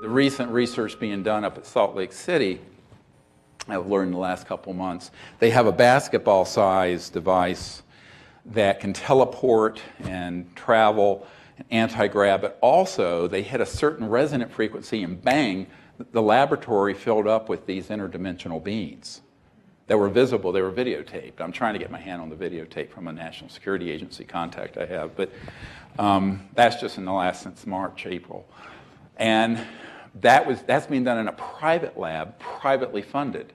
the recent research being done up at Salt Lake City, I've learned in the last couple months, they have a basketball-sized device that can teleport and travel, anti-grav, but also they hit a certain resonant frequency and bang, the laboratory filled up with these interdimensional beings that were visible. They were videotaped. I'm trying to get my hand on the videotape from a National Security Agency contact I have, but that's just in the last, since March, April. And that's being done in a private lab, privately funded.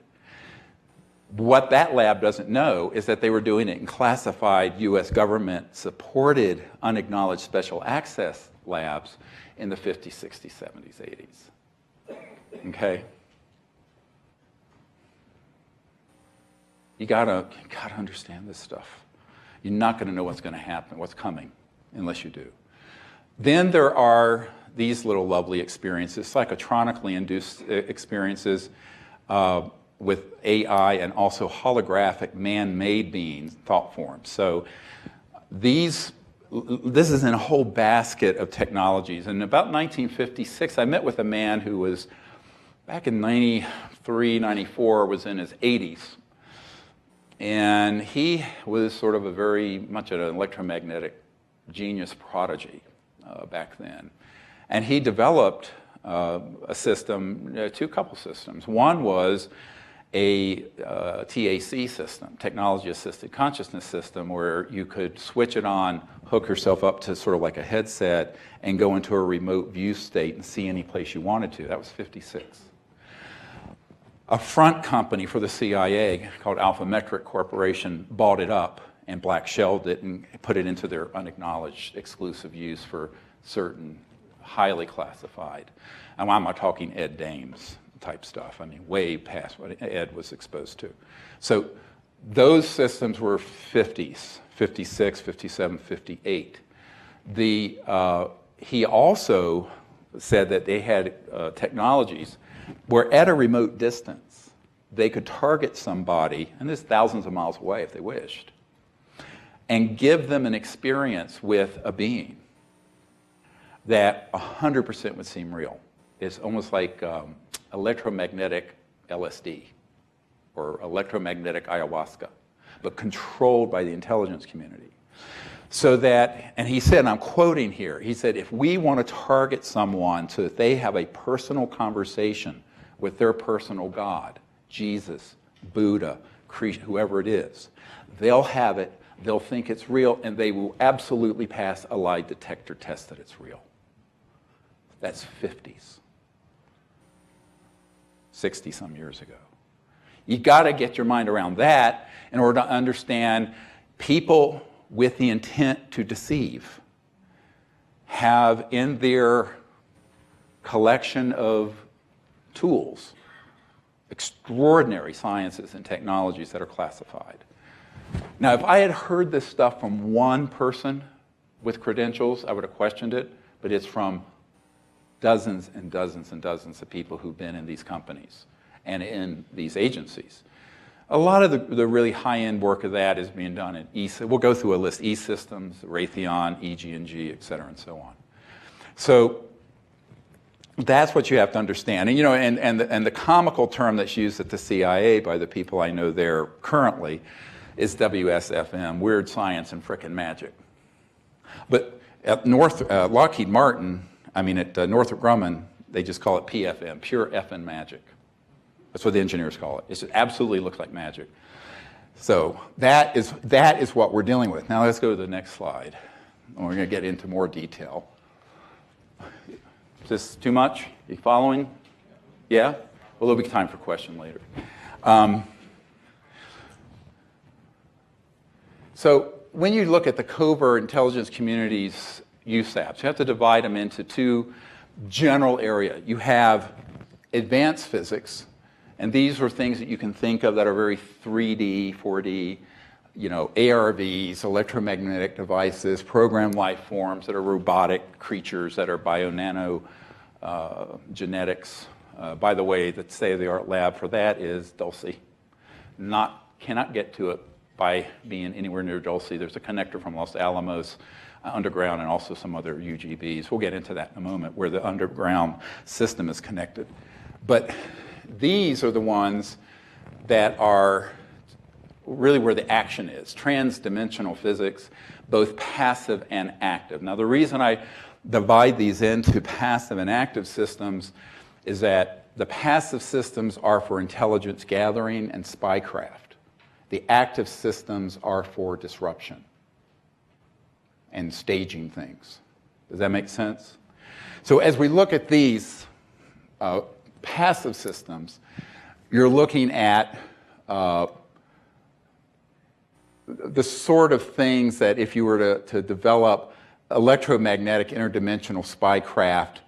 What that lab doesn't know is that they were doing it in classified US government-supported, unacknowledged special access labs in the 50s, 60s, 70s, 80s. Okay? You gotta understand this stuff. You're not gonna know what's gonna happen, what's coming, unless you do. Then there are these little lovely experiences, psychotronically induced experiences with AI and also holographic man-made beings, thought forms. So this is in a whole basket of technologies. And about 1956, I met with a man who was, back in 93, 94, was in his 80s. And he was sort of a very much an electromagnetic genius prodigy back then. And he developed a system, couple systems. One was a TAC system, technology-assisted consciousness system, where you could switch it on, hook yourself up to sort of like a headset, and go into a remote view state and see any place you wanted to. That was 56. A front company for the CIA called Alphametric Corporation bought it up and black-shelled it and put it into their unacknowledged exclusive use for certain highly classified. And I'm not talking Ed Dames type stuff. I mean, way past what Ed was exposed to. So those systems were 50s, 56, 57, 58. He also said that they had technologies where at a remote distance, they could target somebody, and this is thousands of miles away if they wished, and give them an experience with a being that 100% would seem real. It's almost like electromagnetic LSD or electromagnetic ayahuasca, but controlled by the intelligence community. So that, and he said, and I'm quoting here, he said, if we want to target someone so that they have a personal conversation with their personal God, Jesus, Buddha, whoever it is, they'll have it, they'll think it's real, and they will absolutely pass a lie detector test that it's real. That's 50s. 60-some years ago. You got to get your mind around that in order to understand people with the intent to deceive have in their collection of tools extraordinary sciences and technologies that are classified. Now, if I had heard this stuff from one person with credentials, I would have questioned it, but it's from dozens and dozens and dozens of people who've been in these companies and in these agencies. A lot of the really high-end work of that is being done in we'll go through a list, E-Systems, Raytheon, EG&G, et cetera, and so on. So that's what you have to understand. And, you know, and the comical term that's used at the CIA by the people I know there currently is WSFM, weird science and frickin' magic. But at Lockheed Martin, at Northrop Grumman, they just call it PFM, pure effing magic. That's what the engineers call it. It just absolutely looks like magic. So that is what we're dealing with. Now let's go to the next slide. And we're going to get into more detail. Is this too much? You following? Yeah? Well, there'll be time for question later. So when you look at the covert intelligence community's USAPs, you have to divide them into two general areas. You have advanced physics, and these are things that you can think of that are very 3D, 4D, ARVs, electromagnetic devices, programmed life forms that are robotic creatures that are bio-nano genetics. By the way, the state-of-the-art lab for that is Dulce. Cannot get to it by being anywhere near Dulce. There's a connector from Los Alamos underground and also some other UGVs. We'll get into that in a moment, where the underground system is connected. But these are the ones that are really where the action is, trans-dimensional physics, both passive and active. Now, the reason I divide these into passive and active systems is that the passive systems are for intelligence gathering and spycraft. The active systems are for disruption and staging things. Does that make sense? So as we look at these passive systems, you're looking at the sort of things that if you were to develop electromagnetic interdimensional spycraft,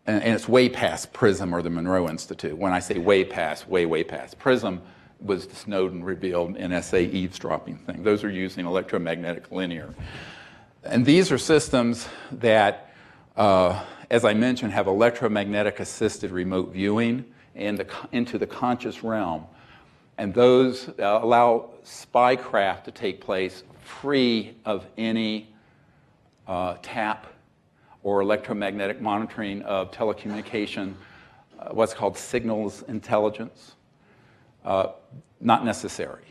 and it's way past PRISM or the Monroe Institute. When I say way past, way past. PRISM was the Snowden revealed NSA eavesdropping thing. Those are using electromagnetic linear. And these are systems that, as I mentioned, have electromagnetic assisted remote viewing into the conscious realm. And those allow spycraft to take place free of any tap or electromagnetic monitoring of telecommunication, what's called signals intelligence. Not necessary.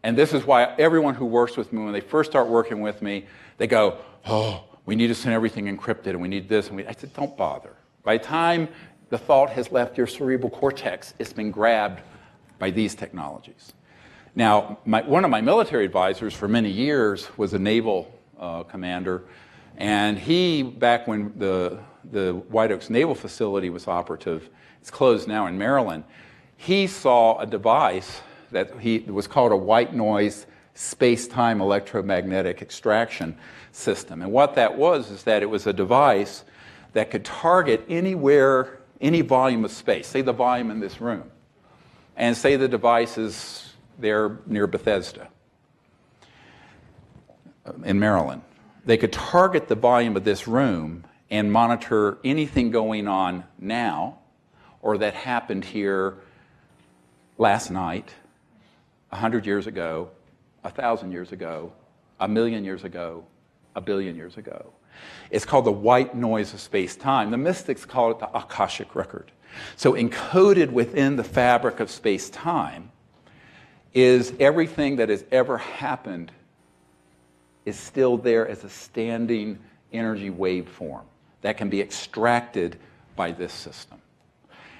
And this is why everyone who works with me, when they first start working with me, they go, oh, we need to send everything encrypted, and we need this. And I said, don't bother. By the time the thought has left your cerebral cortex, it's been grabbed by these technologies. Now, one of my military advisors for many years was a naval commander, and he, back when the White Oaks Naval Facility was operative, it's closed now in Maryland, he saw a device that was called a white noise space-time electromagnetic extraction system. And what that was is that it was a device that could target anywhere, any volume of space, say the volume in this room, and say the device is there near Bethesda in Maryland. They could target the volume of this room and monitor anything going on now or that happened here last night, 100 years ago, 1,000 years ago, 1,000,000 years ago, 1,000,000,000 years ago. It's called the white noise of space-time. The mystics call it the Akashic record. So encoded within the fabric of space-time is everything that has ever happened is still there as a standing energy waveform that can be extracted by this system.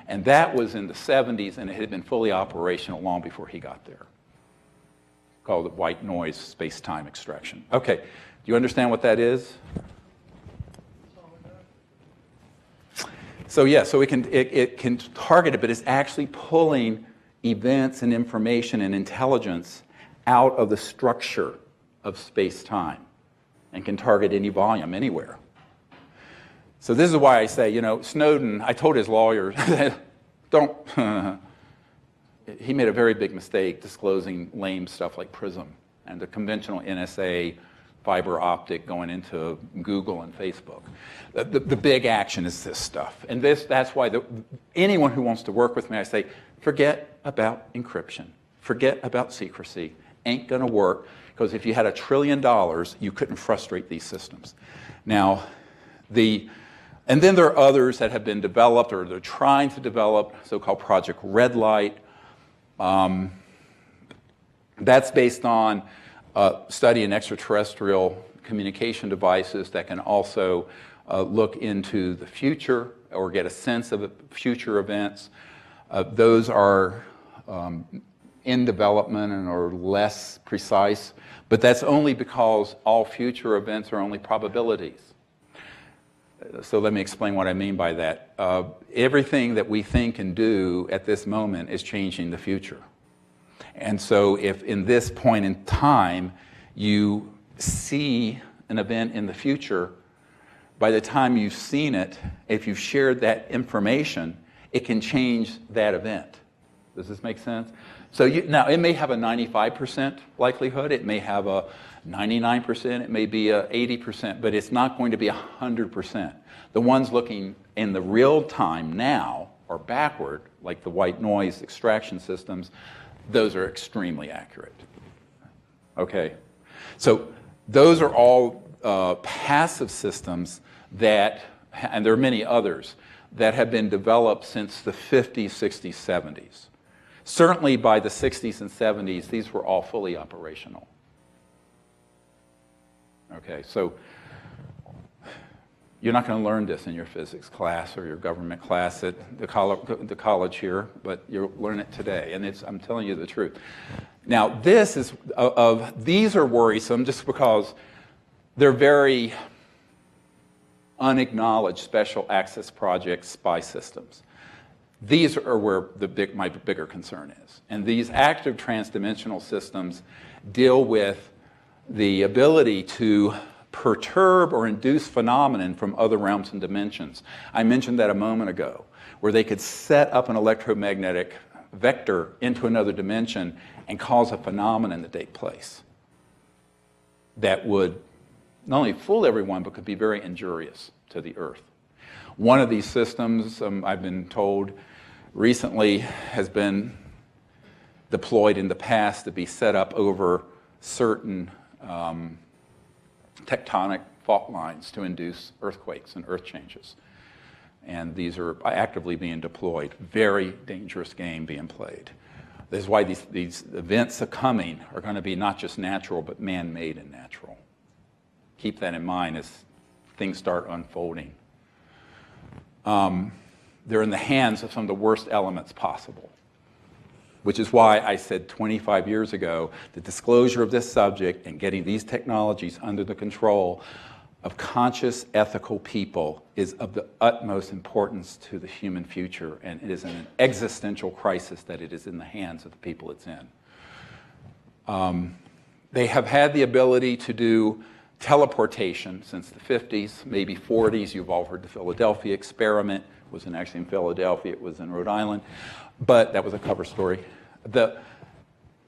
And that was in the 70s, and it had been fully operational long before he got there. Called the white noise space-time extraction. Okay, do you understand what that is? So yeah, so it can target it, but it's actually pulling events and information and intelligence out of the structure of space-time and can target any volume anywhere. So this is why I say, you know, Snowden, I told his lawyers, don't, he made a very big mistake disclosing lame stuff like PRISM and the conventional NSA fiber optic going into Google and Facebook. The big action is this stuff. And that's why anyone who wants to work with me, I say, forget about encryption. Forget about secrecy. Ain't gonna work, because if you had $1 trillion, you couldn't frustrate these systems. Now, and then there are others that have been developed or they're trying to develop, so-called Project Red Light. That's based on studying extraterrestrial communication devices that can also look into the future or get a sense of future events. Those are in development and are less precise, but that's only because all future events are only probabilities. So let me explain what I mean by that. Everything that we think and do at this moment is changing the future. And so if in this point in time you see an event in the future, by the time you've seen it, if you've shared that information, it can change that event. Does this make sense? So now it may have a 95% likelihood, it may have a 99%, it may be a 80%, but it's not going to be 100%. The ones looking in the real time now or backward, like the white noise extraction systems, those are extremely accurate. Okay, so those are all passive systems that, and there are many others, that have been developed since the 50s, 60s, 70s. Certainly by the 60s and 70s, these were all fully operational. Okay, so you're not going to learn this in your physics class or your government class at the college here, but you'll learn it today, and I'm telling you the truth. Now, these are worrisome just because they're very unacknowledged special access project spy systems. These are where my bigger concern is. And these active transdimensional systems deal with the ability to perturb or induce phenomenon from other realms and dimensions. I mentioned that a moment ago, where they could set up an electromagnetic vector into another dimension and cause a phenomenon to take place that would not only fool everyone, but could be very injurious to the Earth. One of these systems, I've been told, recently has been deployed in the past to be set up over certain tectonic fault lines to induce earthquakes and earth changes. And these are actively being deployed. Very dangerous game being played. This is why these events coming are going to be not just natural, but man-made and natural. Keep that in mind as things start unfolding. They're in the hands of some of the worst elements possible, which is why I said 25 years ago the disclosure of this subject and getting these technologies under the control of conscious, ethical people is of the utmost importance to the human future, and it is an existential crisis that it is in the hands of the people it's in. They have had the ability to do teleportation since the 50s, maybe 40s. You've all heard the Philadelphia experiment. It wasn't actually in Philadelphia, it was in Rhode Island, but that was a cover story. But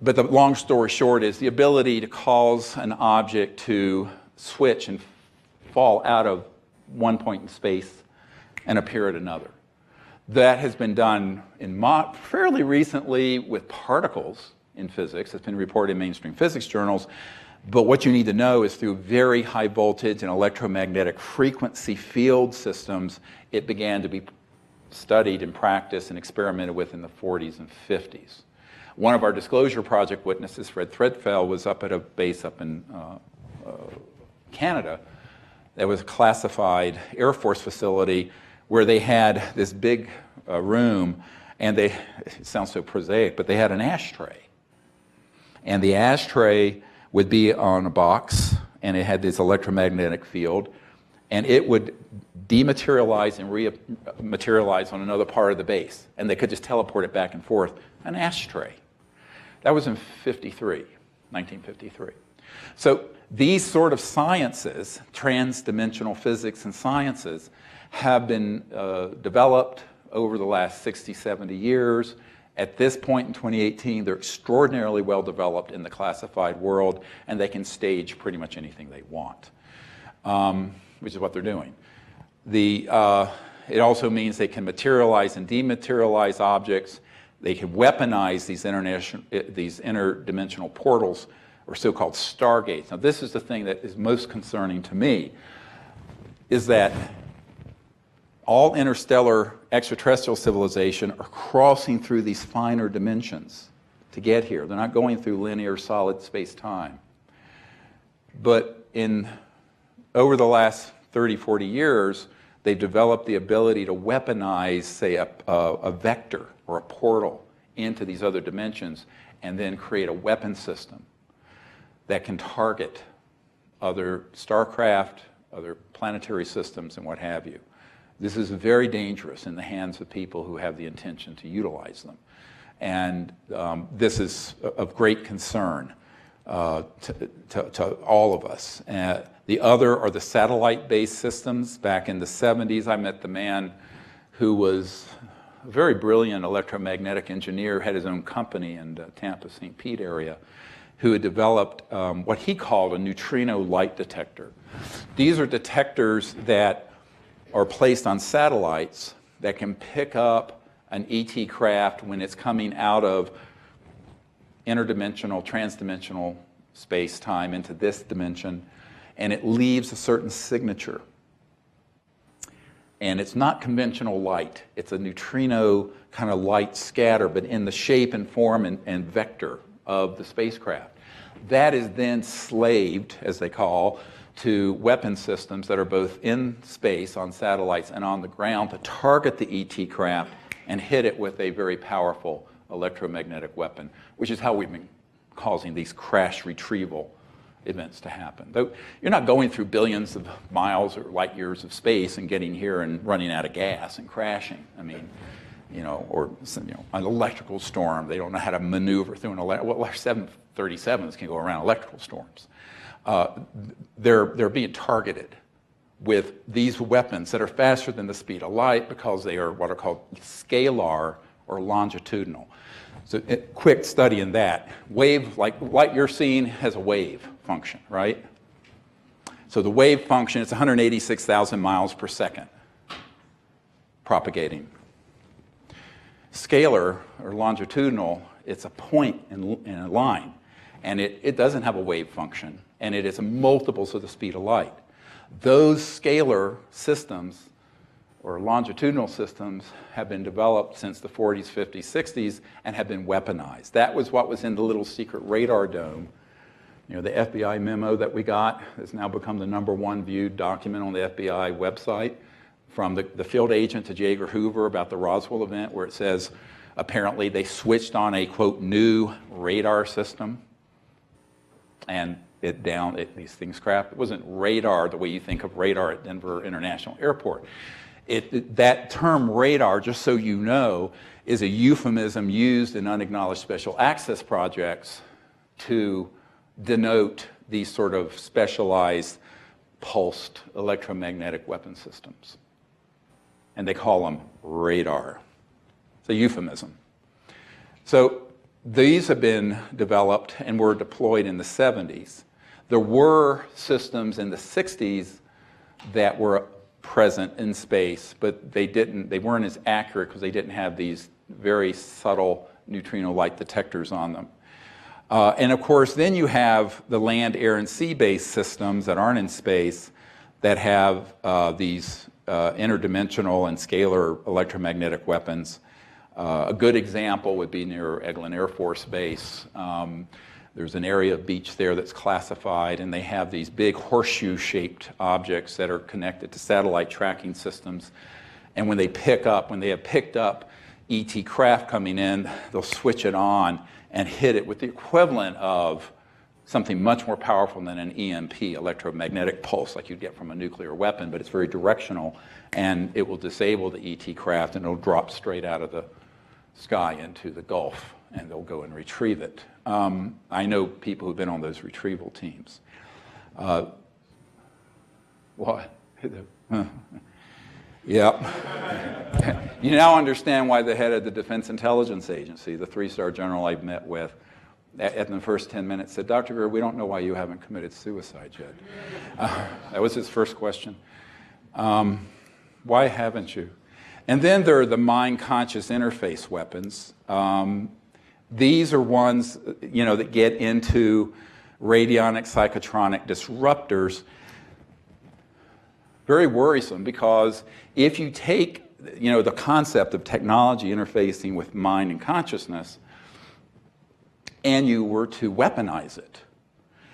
the long story short is the ability to cause an object to switch and fall out of one point in space and appear at another. That has been done fairly recently with particles in physics. It's been reported in mainstream physics journals. But what you need to know is through very high voltage and electromagnetic frequency field systems, it began to be studied and practiced and experimented with in the 40s and 50s. One of our disclosure project witnesses, Fred Threadfell, was up at a base up in Canada that was a classified Air Force facility where they had this big room, and it sounds so prosaic, but they had an ashtray. And the ashtray would be on a box, and it had this electromagnetic field, and it would dematerialize and rematerialize on another part of the base, and they could just teleport it back and forth. An ashtray. That was in 1953. So these sort of sciences, trans-dimensional physics and sciences, have been developed over the last 60, 70 years. At this point in 2018, they're extraordinarily well developed in the classified world, and they can stage pretty much anything they want, which is what they're doing. It also means they can materialize and dematerialize objects. They can weaponize these interdimensional portals, or so-called stargates. Now, this is the thing that is most concerning to me, is that all interstellar extraterrestrial civilization are crossing through these finer dimensions to get here. They're not going through linear solid space-time. But over the last 30, 40 years, they've developed the ability to weaponize, say, a vector or a portal into these other dimensions and then create a weapon system that can target other starcraft, other planetary systems, and what have you. This is very dangerous in the hands of people who have the intention to utilize them. And this is of great concern to all of us. The other are the satellite-based systems. Back in the 70s, I met the man who was a very brilliant electromagnetic engineer, had his own company in the Tampa, St. Pete area, who had developed what he called a neutrino light detector. These are detectors that are placed on satellites that can pick up an ET craft when it's coming out of interdimensional, transdimensional space-time into this dimension, and it leaves a certain signature. And it's not conventional light. It's a neutrino kind of light scatter, but in the shape and form and vector of the spacecraft. That is then slaved, as they call, to weapon systems that are both in space on satellites and on the ground to target the ET craft and hit it with a very powerful electromagnetic weapon, which is how we've been causing these crash retrieval events to happen. Though you're not going through billions of miles or light years of space and getting here and running out of gas and crashing. I mean, or an electrical storm. They don't know how to maneuver through well, 737s can go around electrical storms. They're being targeted with these weapons that are faster than the speed of light because they are what are called scalar or longitudinal. So quick study in that. Wave, like light you're seeing, has a wave function, right? So the wave function is 186,000 miles per second propagating. Scalar or longitudinal, it's a point in a line, and it doesn't have a wave function, and it is multiples of the speed of light. Those scalar systems or longitudinal systems have been developed since the 40s, 50s, 60s, and have been weaponized. That was what was in the little secret radar dome. The FBI memo that we got has now become the #1 viewed document on the FBI website, from the field agent to J. Edgar Hoover about the Roswell event, where it says apparently they switched on a, quote, new radar system, and these things crashed. It wasn't radar the way you think of radar at Denver International Airport. That term radar, just so you know, is a euphemism used in unacknowledged special access projects to denote these sort of specialized pulsed electromagnetic weapon systems. And they call them radar. It's a euphemism. So these have been developed and were deployed in the 70s. There were systems in the 60s that were present in space, but they weren't as accurate because they didn't have these very subtle neutrino light detectors on them. And of course, then you have the land, air, and sea-based systems that aren't in space that have these interdimensional and scalar electromagnetic weapons. A good example would be near Eglin Air Force Base. There's an area of beach there that's classified, and they have these big horseshoe-shaped objects that are connected to satellite tracking systems. And when they have picked up ET craft coming in, they'll switch it on and hit it with the equivalent of something much more powerful than an EMP, electromagnetic pulse, like you'd get from a nuclear weapon, but it's very directional, and it will disable the ET craft, and it'll drop straight out of the sky into the Gulf, and they'll go and retrieve it. I know people who've been on those retrieval teams. What? Yeah. You now understand why the head of the Defense Intelligence Agency, the 3-star general I met with, in the first 10 minutes said, "Dr. Greer, we don't know why you haven't committed suicide yet." That was his first question. Why haven't you? And then there are the mind-conscious interface weapons. These are ones, that get into radionic psychotronic disruptors. Very worrisome, because if you take, the concept of technology interfacing with mind and consciousness, and you were to weaponize it,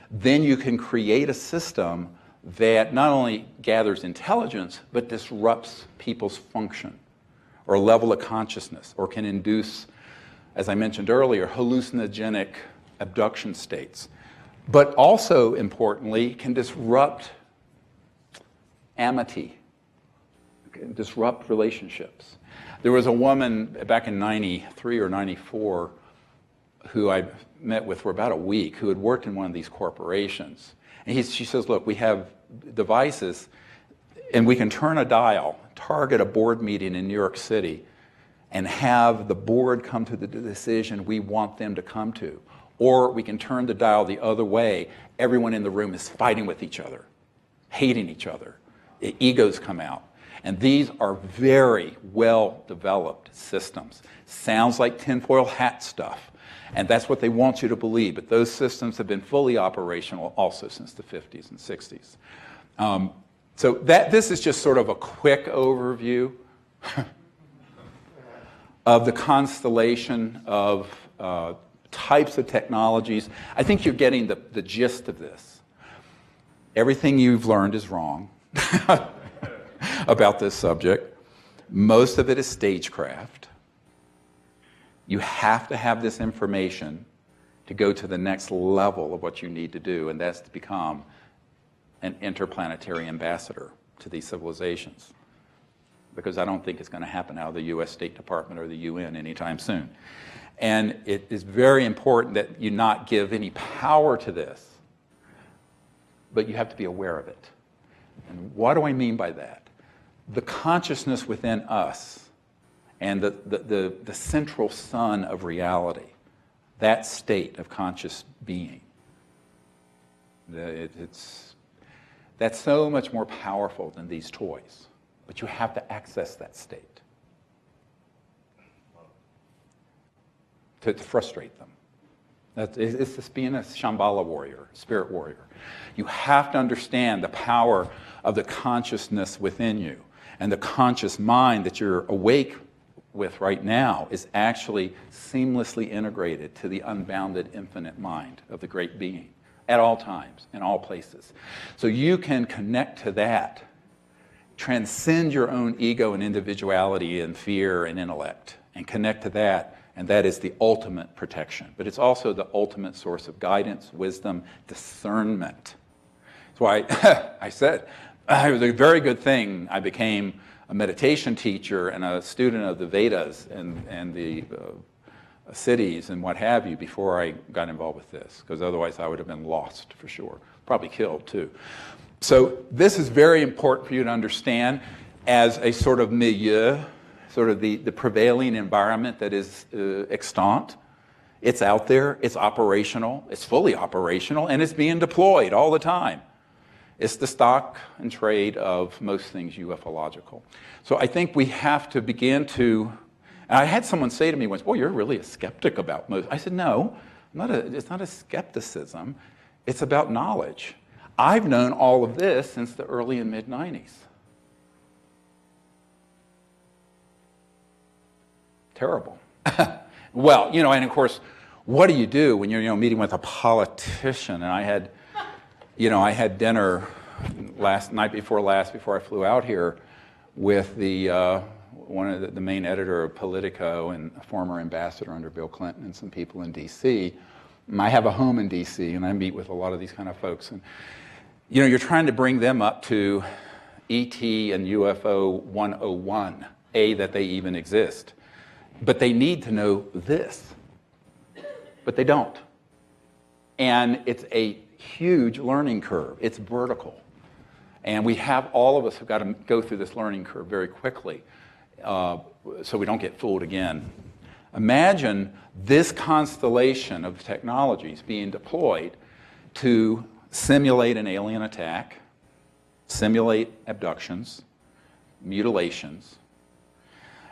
then you can create a system that not only gathers intelligence, but disrupts people's function or level of consciousness, or can induce, as I mentioned earlier, hallucinogenic abduction states. But also, importantly, can disrupt amity, can disrupt relationships. There was a woman back in 93 or 94 who I met with for about a week, who had worked in one of these corporations. And she says, look, we have devices, and we can turn a dial, target a board meeting in New York City, and have the board come to the decision we want them to come to. Or we can turn the dial the other way. Everyone in the room is fighting with each other, hating each other. Egos come out. And these are very well-developed systems. Sounds like tinfoil hat stuff. And that's what they want you to believe. But those systems have been fully operational also since the 50s and 60s. So this is just sort of a quick overview of the constellation of types of technologies. I think you're getting the gist of this. Everything you've learned is wrong about this subject. Most of it is stagecraft. You have to have this information to go to the next level of what you need to do, and that's to become an interplanetary ambassador to these civilizations. Because I don't think it's going to happen out of the U.S. State Department or the UN anytime soon. And it is very important that you not give any power to this, but you have to be aware of it. And what do I mean by that? The consciousness within us and the central sun of reality, that state of conscious being, that's so much more powerful than these toys. But you have to access that state to frustrate them. It's just being a Shambhala warrior, spirit warrior. You have to understand the power of the consciousness within you. And the conscious mind that you're awake with right now is actually seamlessly integrated to the unbounded infinite mind of the great being at all times, in all places. So you can connect to that, transcend your own ego and individuality and fear and intellect, and connect to that, and that is the ultimate protection. But it's also the ultimate source of guidance, wisdom, discernment. That's why I said it was a very good thing I became a meditation teacher and a student of the Vedas and the cities and what have you before I got involved with this, because otherwise I would have been lost for sure, probably killed too. So this is very important for you to understand as a sort of milieu, sort of the prevailing environment that is extant. It's out there, it's operational, it's fully operational, and it's being deployed all the time. It's the stock and trade of most things ufological. So I think we have to begin to, and I had someone say to me once, "Boy, you're really a skeptic about most." I said, "No, it's not a skepticism, it's about knowledge. I've known all of this since the early and mid-90s. Terrible. Well, and of course, what do you do when you're meeting with a politician? And I had dinner night before last before I flew out here with one of the main editor of Politico and a former ambassador under Bill Clinton and some people in D.C. I have a home in D.C. and I meet with a lot of these kind of folks. And you're trying to bring them up to ET and UFO 101, that they even exist. But they need to know this. But they don't. And it's a huge learning curve. It's vertical. And all of us have got to go through this learning curve very quickly so we don't get fooled again. Imagine this constellation of technologies being deployed to simulate an alien attack, simulate abductions, mutilations,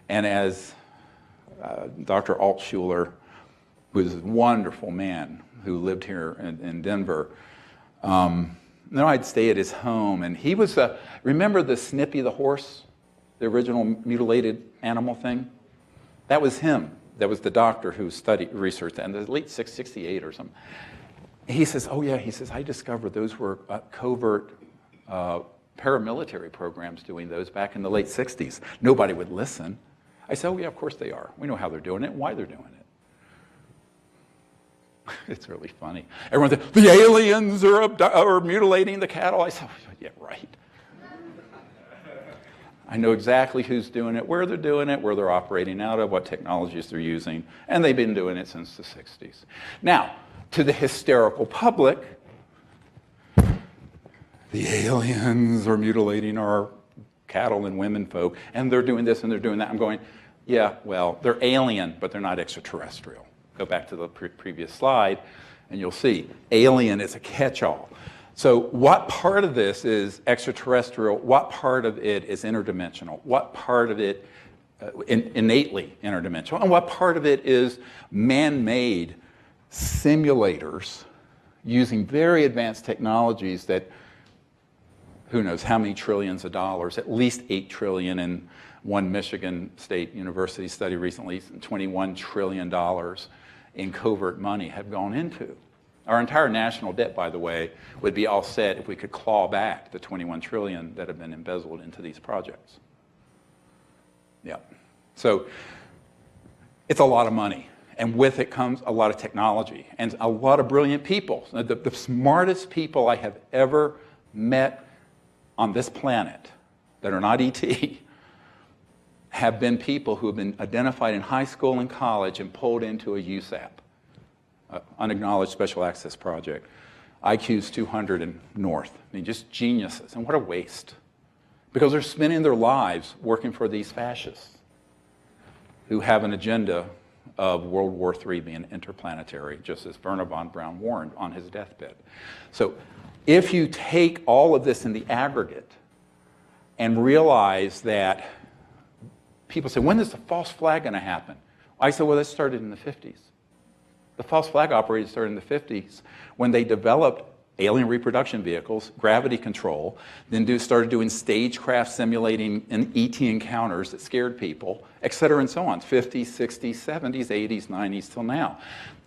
and as Dr. Altshuler, who is a wonderful man who lived here in Denver, I'd stay at his home, and he was remember the Snippy the horse, the original mutilated animal thing? That was him. That was the doctor who researched that in the late 68 or something. He says, "Oh yeah," he says, "I discovered those were covert paramilitary programs doing those back in the late 60s. Nobody would listen." I said, "Oh yeah, of course they are. We know how they're doing it and why they're doing it." It's really funny. Everyone said, "The aliens are mutilating the cattle." I said, "Oh, yeah, right. I know exactly who's doing it, where they're operating out of, what technologies they're using, and they've been doing it since the 60s. Now, to the hysterical public, the aliens are mutilating our cattle and women folk, and they're doing this and they're doing that. I'm going, yeah, well, they're alien, but they're not extraterrestrial. Go back to the previous slide, and you'll see alien is a catch-all. So what part of this is extraterrestrial? What part of it is interdimensional? What part of it innately interdimensional, and what part of it is man-made simulators using very advanced technologies that, who knows how many trillions of dollars, at least 8 trillion in one Michigan State University study recently, $21 trillion in covert money have gone into. Our entire national debt, by the way, would be all set if we could claw back the 21 trillion that have been embezzled into these projects. Yeah. So it's a lot of money. And with it comes a lot of technology and a lot of brilliant people. The smartest people I have ever met on this planet that are not ET have been people who have been identified in high school and college and pulled into a USAP, unacknowledged special access project. IQ's 200 and north. I mean, just geniuses. And what a waste. Because they're spending their lives working for these fascists who have an agenda of World War III being interplanetary, just as Wernher von Braun warned on his deathbed. So if you take all of this in the aggregate and realize that people say, when is the false flag going to happen? I said, well, that started in the 50s. The false flag operators started in the 50s when they developed alien reproduction vehicles, gravity control, then started doing stagecraft simulating ET encounters that scared people, et cetera and so on, 50s, 60s, 70s, 80s, 90s till now.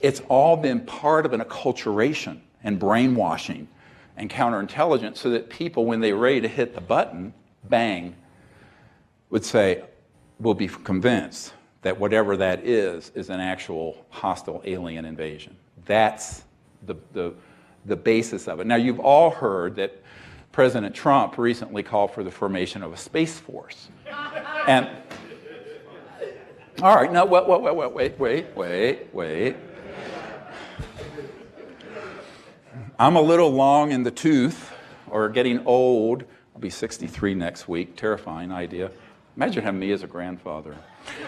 It's all been part of an acculturation and brainwashing and counterintelligence so that people, when they're ready to hit the button, bang, would say, will be convinced that whatever that is an actual hostile alien invasion. That's the basis of it. Now, you've all heard that President Trump recently called for the formation of a space force. And, all right, now, wait. I'm a little long in the tooth, or getting old. I'll be 63 next week. Terrifying idea. Imagine having me as a grandfather.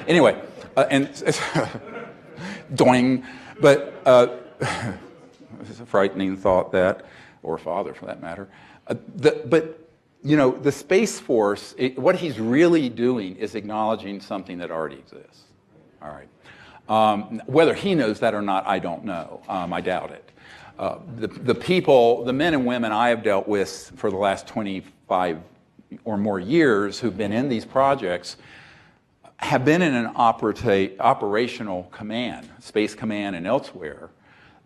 Anyway, and doing, but it's a frightening thought that, or father for that matter. But you know, the Space Force, what he's really doing is acknowledging something that already exists. All right. Whether he knows that or not, I don't know. I doubt it. The people, the men and women I have dealt with for the last 25 or more years who've been in these projects have been in an operational command, Space Command and elsewhere,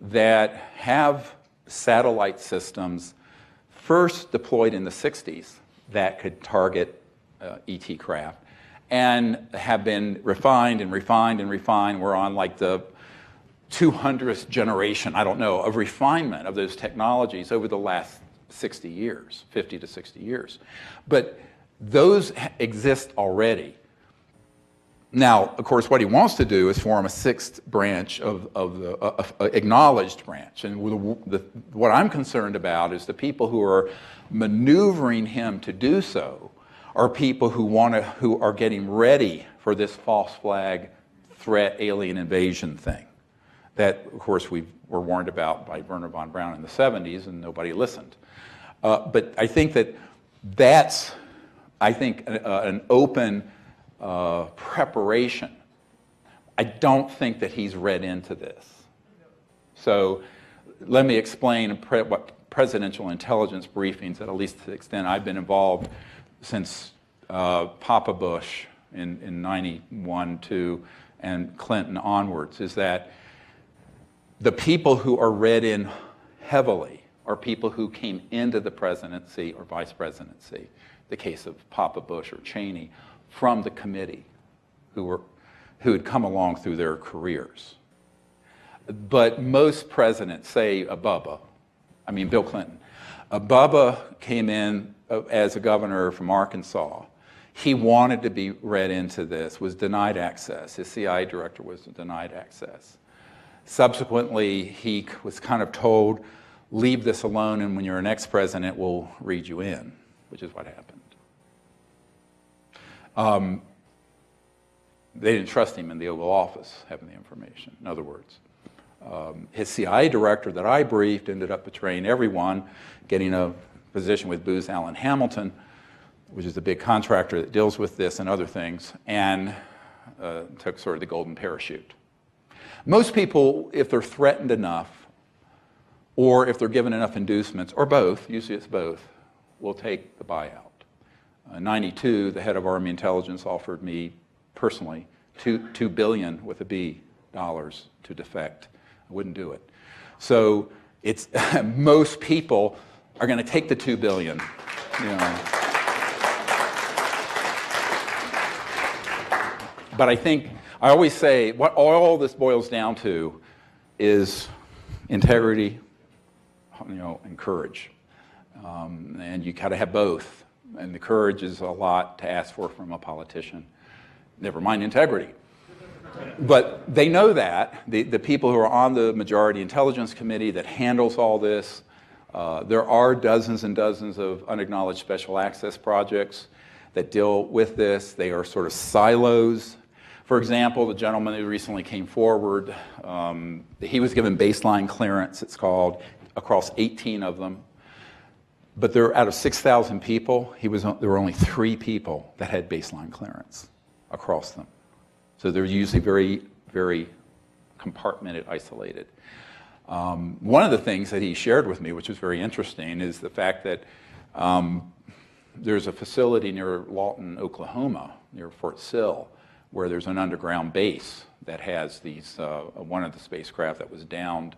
that have satellite systems first deployed in the 60s that could target ET craft and have been refined and refined and refined. We're on like the 200th generation, I don't know, of refinement of those technologies over the last 60 years, 50 to 60 years. But those exist already. Now, of course, what he wants to do is form a sixth branch of the acknowledged branch. And what I'm concerned about is the people who are maneuvering him to do so are people who are getting ready for this false flag threat alien invasion thing that, of course, we were warned about by Wernher von Braun in the 70s and nobody listened. But I think that's an open preparation. I don't think that he's read into this. So let me explain what presidential intelligence briefings, at least to the extent I've been involved since Papa Bush in 91, 2, and Clinton onwards, is that the people who are read in heavily are people who came into the presidency or vice presidency, the case of Papa Bush or Cheney, from the committee, who had come along through their careers. But most presidents, say Bill Clinton, Bubba came in as a governor from Arkansas. He wanted to be read into this, was denied access. His CIA director was denied access. Subsequently, he was kind of told, leave this alone, and when you're an ex-president, we'll read you in, which is what happened. They didn't trust him in the Oval Office having the information, in other words. His CIA director that I briefed ended up betraying everyone, getting a position with Booz Allen Hamilton, which is a big contractor that deals with this and other things, and took sort of the golden parachute. Most people, if they're threatened enough, or if they're given enough inducements, or both, usually it's both, will take the buyout. In '92, the head of Army Intelligence offered me personally $2 billion with a B dollars to defect. I wouldn't do it. So it's most people are going to take the $2 billion. You know. But I think, I always say, what all this boils down to is integrity, you know, and courage. And you got to have both. And the courage is a lot to ask for from a politician. Never mind integrity. But they know that. The people who are on the Majority Intelligence Committee that handles all this, there are dozens and dozens of unacknowledged special access projects that deal with this. They are sort of silos. For example, the gentleman who recently came forward, he was given baseline clearance, it's called, across 18 of them. But there, out of 6,000 people, there were only 3 people that had baseline clearance across them. So they're usually very, very compartmented, isolated. One of the things that he shared with me, which was very interesting, is the fact that there's a facility near Lawton, Oklahoma, near Fort Sill, where there's an underground base that has these, one of the spacecraft that was downed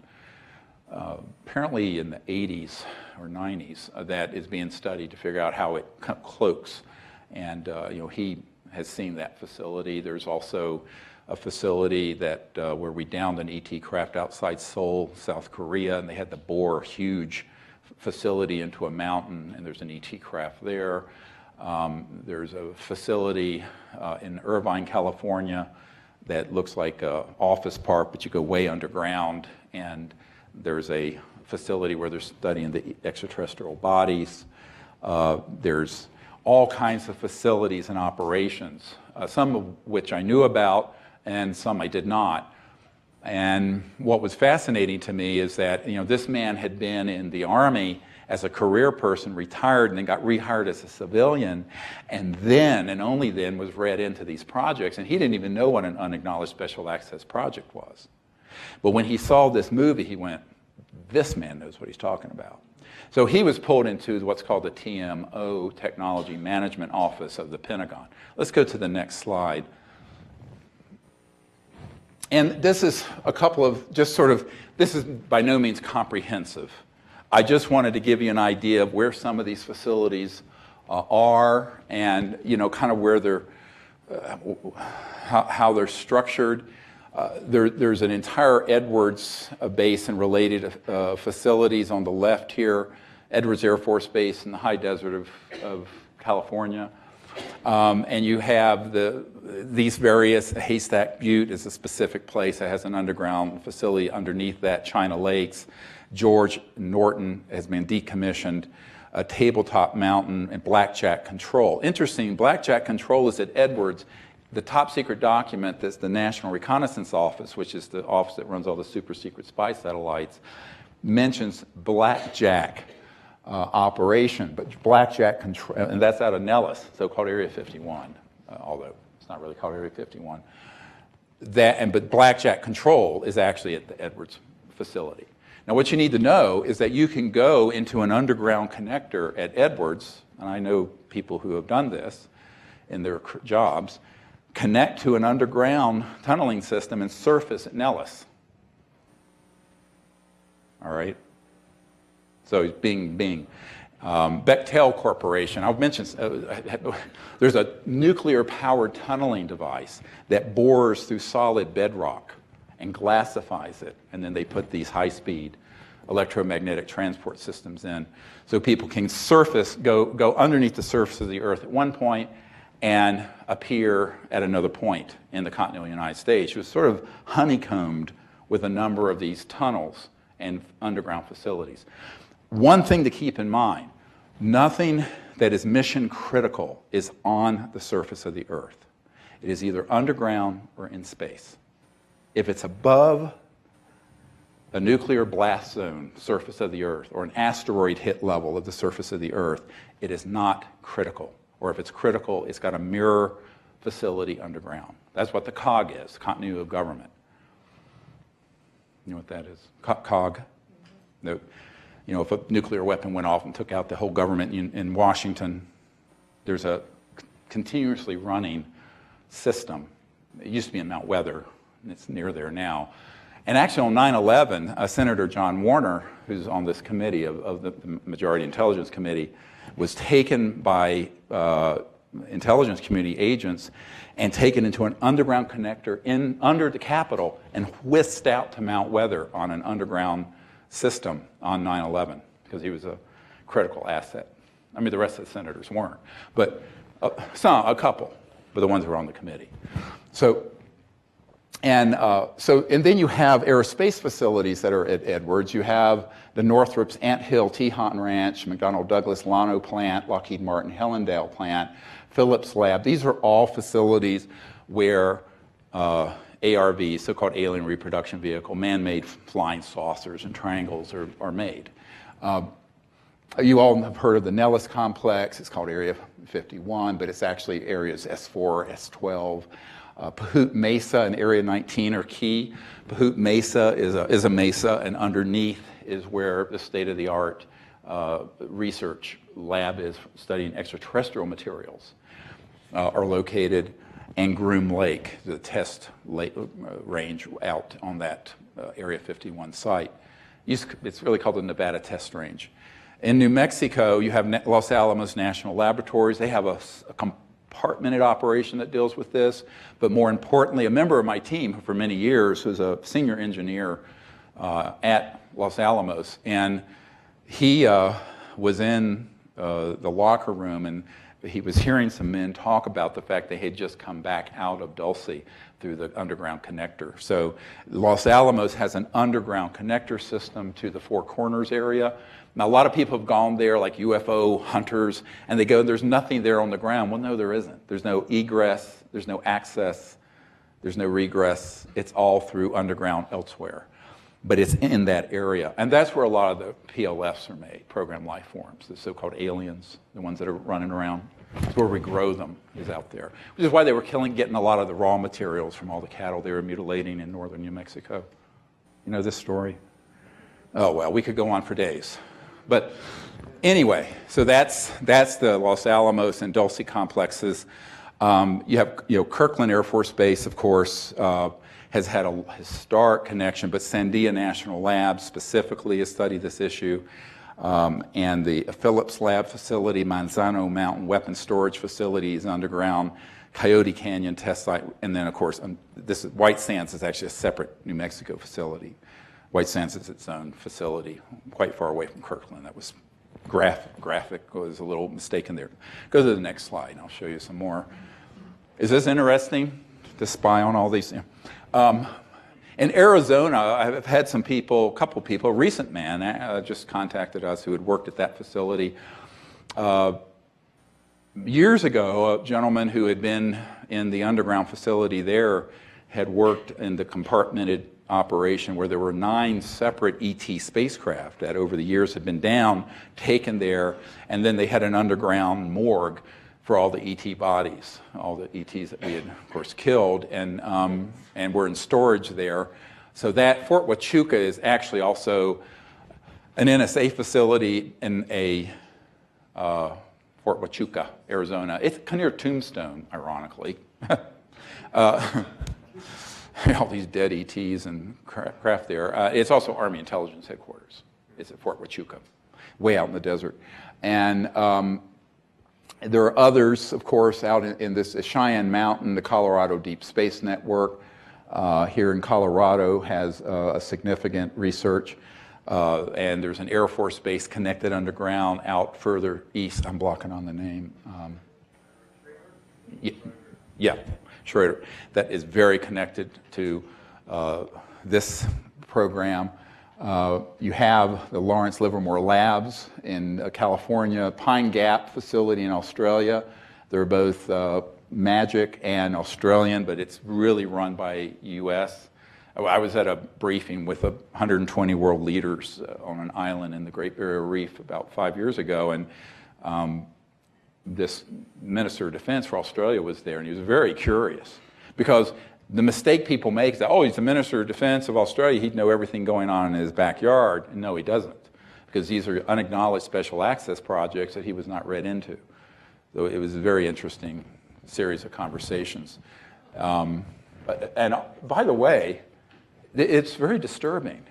apparently in the 80s or 90s, that is being studied to figure out how it cloaks. And you know, he has seen that facility. There's also a facility that where we downed an ET craft outside Seoul, South Korea, and they had to bore a huge facility into a mountain, and there's an ET craft there. There's a facility in Irvine, California that looks like an office park, but you go way underground, and there's a facility where they're studying the extraterrestrial bodies. There's all kinds of facilities and operations, some of which I knew about and some I did not. And what was fascinating to me is that, you know, this man had been in the Army as a career person, retired, and then got rehired as a civilian, and then, and only then, was read into these projects, and he didn't even know what an unacknowledged special access project was. But when he saw this movie, he went, this man knows what he's talking about. So he was pulled into what's called the TMO, Technology Management Office of the Pentagon. Let's go to the next slide. And this is a couple of just sort of, this is by no means comprehensive. I just wanted to give you an idea of where some of these facilities are, and you know, kind of where they're, how they're structured. There's an entire Edwards base and related facilities on the left here, Edwards Air Force Base in the high desert of California. And you have these various, Haystack Butte is a specific place that has an underground facility underneath that, China Lakes. George Norton has been decommissioned, Tabletop Mountain, and Blackjack Control. Interesting, Blackjack Control is at Edwards. The top secret document that's the National Reconnaissance Office, which is the office that runs all the super secret spy satellites, mentions Blackjack operation, but Blackjack Control, and that's out of Nellis, so-called Area 51, although it's not really called Area 51. But Blackjack Control is actually at the Edwards facility. Now, what you need to know is that you can go into an underground connector at Edwards, and I know people who have done this in their jobs, connect to an underground tunneling system and surface at Nellis. All right? So Bing. Bechtel Corporation, I've mentioned, there's a nuclear-powered tunneling device that bores through solid bedrock and glassifies it, and then they put these high-speed electromagnetic transport systems in, so people can go underneath the surface of the Earth at one point and appear at another point in the continental United States. It was sort of honeycombed with a number of these tunnels and underground facilities. One thing to keep in mind, nothing that is mission critical is on the surface of the Earth. It is either underground or in space. If it's above a nuclear blast zone, surface of the Earth, or an asteroid hit level of the surface of the Earth, it is not critical. or if it's critical, it's got a mirror facility underground. That's what the COG is, continuity of government. You know what that is? COG? No. You know, if a nuclear weapon went off and took out the whole government in Washington, there's a continuously running system. It used to be in Mount Weather, and it's near there now. And actually on 9/11, Senator John Warner, who's on this committee of the Majority Intelligence Committee, was taken by intelligence community agents and taken into an underground connector under the Capitol and whisked out to Mount Weather on an underground system on 9/11 because he was a critical asset. I mean, the rest of the senators weren't, but a couple, but the ones who were on the committee. And then you have aerospace facilities that are at Edwards. You have the Northrop's Ant Hill Teton Ranch, McDonnell Douglas Llano plant, Lockheed Martin Hellendale plant, Phillips Lab. These are all facilities where ARVs, so-called alien reproduction vehicle, man-made flying saucers and triangles are made. You all have heard of the Nellis complex. It's called Area 51, but it's actually areas S4, S12. Pahut Mesa and Area 19 are key. Pahut Mesa is a mesa, and underneath is where the state-of-the-art research lab is studying extraterrestrial materials are located, and Groom Lake, the test range out on that Area 51 site. It's really called the Nevada Test Range. In New Mexico, you have Los Alamos National Laboratories. They have a compartmented operation that deals with this, but more importantly, a member of my team for many years was a senior engineer at Los Alamos, and he was in the locker room, and he was hearing some men talk about the fact they had just come back out of Dulce through the underground connector. So Los Alamos has an underground connector system to the Four Corners area. Now, a lot of people have gone there, like UFO hunters, and they go, there's nothing there on the ground. Well, no, there isn't. There's no egress, there's no access, there's no regress. It's all through underground elsewhere. But it's in that area. And that's where a lot of the PLFs are made, programmed life forms, the so-called aliens, the ones that are running around. It's where we grow them, is out there. Which is why they were getting a lot of the raw materials from all the cattle they were mutilating in northern New Mexico. You know this story? Oh, well, we could go on for days. But anyway, so that's the Los Alamos and Dulce complexes. You have Kirkland Air Force Base, of course, has had a historic connection, but Sandia National Lab specifically has studied this issue. And the Phillips Lab facility, Manzano Mountain Weapons Storage Facility is underground, Coyote Canyon Test Site, and then, of course, White Sands is actually a separate New Mexico facility. White Sands is its own facility, quite far away from Kirkland. That was graphic, was a little mistaken there. Go to the next slide, and I'll show you some more. Is this interesting to spy on all these? In Arizona, I've had some people, a couple people, a recent man just contacted us who had worked at that facility. Years ago, a gentleman who had been in the underground facility there had worked in the compartmented operation where there were 9 separate ET spacecraft that over the years had been down, taken there, and then they had an underground morgue for all the ET bodies, all the ETs that we had, of course, killed, and were in storage there. So that Fort Huachuca is actually also an NSA facility in Fort Huachuca, Arizona. It's near Tombstone, ironically. All these dead ETs and craft there. It's also Army Intelligence Headquarters. It's at Fort Huachuca, way out in the desert. And there are others, of course, out in this Cheyenne Mountain. The Colorado Deep Space Network here in Colorado has a significant research. And there's an Air Force base connected underground out further east. I'm blocking on the name. Yeah, Schroeder. That is very connected to this program. You have the Lawrence Livermore Labs in California, Pine Gap facility in Australia. They're both Magic and Australian, but it's really run by U.S. I was at a briefing with 120 world leaders on an island in the Great Barrier Reef about 5 years ago, and this Minister of Defense for Australia was there, and he was very curious because the mistake people make is that, oh, he's the Minister of Defense of Australia, he'd know everything going on in his backyard. And no, he doesn't, because these are unacknowledged special access projects that he was not read into. So it was a very interesting series of conversations. And by the way, it's very disturbing.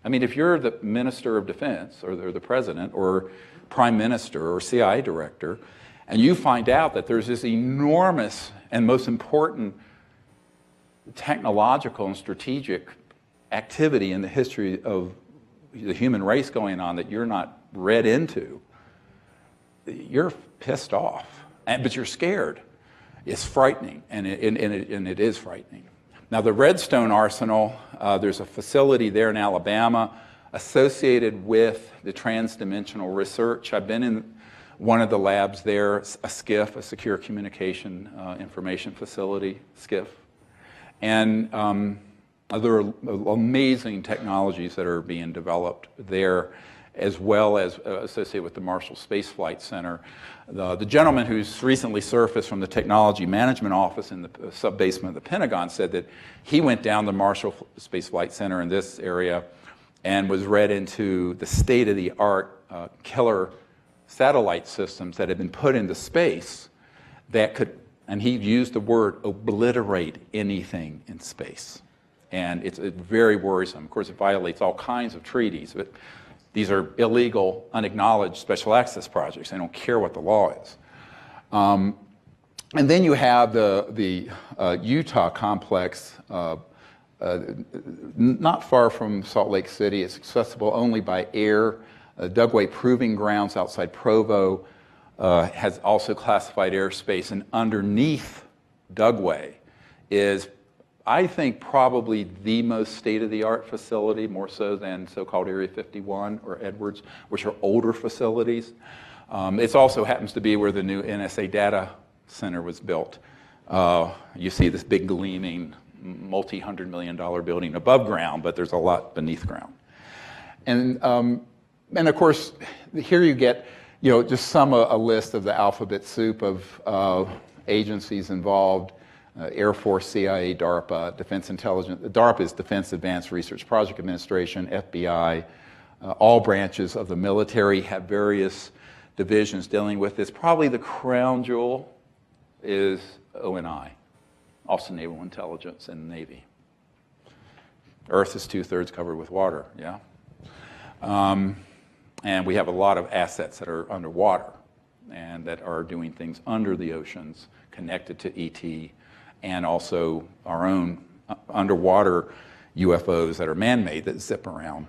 I mean, if you're the Minister of Defense or the President or Prime Minister or CIA Director, and you find out that there's this enormous and most important technological and strategic activity in the history of the human race going on that you're not read into, you're pissed off, but you're scared. It's frightening, and it is frightening. Now, the Redstone Arsenal, there's a facility there in Alabama associated with the transdimensional research. I've been in one of the labs there, a SCIF, a Secure Communication Information Facility, SCIF. And there are amazing technologies that are being developed there, as well as associated with the Marshall Space Flight Center. The gentleman who's recently surfaced from the Technology Management Office in the sub-basement of the Pentagon said that he went down the Marshall Space Flight Center in this area and was read into the state-of-the-art killer satellite systems that had been put into space that could, and he used the word, obliterate anything in space. And it's very worrisome. Of course, it violates all kinds of treaties, but these are illegal, unacknowledged special access projects. They don't care what the law is. And then you have the Utah complex, not far from Salt Lake City. It's accessible only by air. Dugway Proving Grounds outside Provo has also classified airspace, and underneath Dugway is, I think, probably the most state-of-the-art facility, more so than so-called Area 51 or Edwards, which are older facilities. It also happens to be where the new NSA data center was built. You see this big gleaming multi-$100 million building above ground, but there's a lot beneath ground. And of course, here you get, just a list of the alphabet soup of agencies involved. Air Force, CIA, DARPA, Defense Intelligence. DARPA is Defense Advanced Research Project Administration, FBI. All branches of the military have various divisions dealing with this. Probably the crown jewel is ONI, Office of Naval Intelligence and Navy. Earth is 2/3 covered with water, yeah? And we have a lot of assets that are underwater and that are doing things under the oceans connected to ET, and also our own underwater UFOs that are man-made that zip around.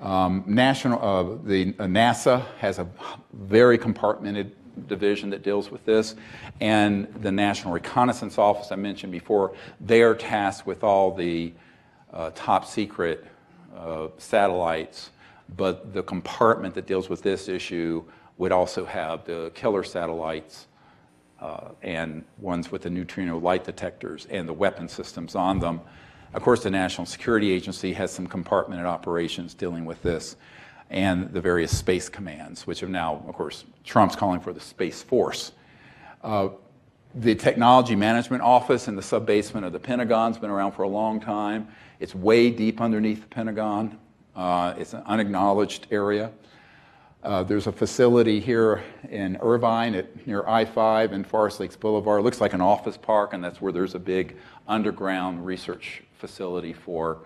NASA has a very compartmented division that deals with this, and the National Reconnaissance Office I mentioned before, they are tasked with all the top secret satellites, but the compartment that deals with this issue would also have the killer satellites and ones with the neutrino light detectors and the weapon systems on them. Of course, the National Security Agency has some compartmented operations dealing with this, and the various space commands, which have now, of course, Trump's calling for the Space Force. The Technology Management Office in the sub-basement of the Pentagon's been around for a long time. It's way deep underneath the Pentagon. It's an unacknowledged area. There's a facility here in Irvine near I-5 and Forest Lakes Boulevard. It looks like an office park, and that's where there's a big underground research facility for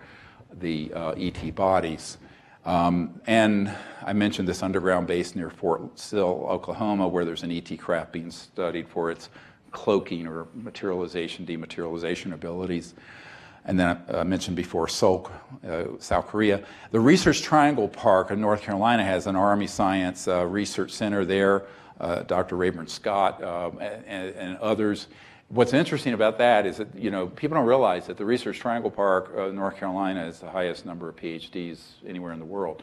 the ET bodies. And I mentioned this underground base near Fort Sill, Oklahoma, where there's an ET craft being studied for its cloaking or materialization, dematerialization abilities. And then I mentioned before Seoul, South Korea. The Research Triangle Park in North Carolina has an Army Science Research Center there, Dr. Rayburn Scott and others. What's interesting about that is that, people don't realize that the Research Triangle Park, North Carolina, is the highest number of PhDs anywhere in the world.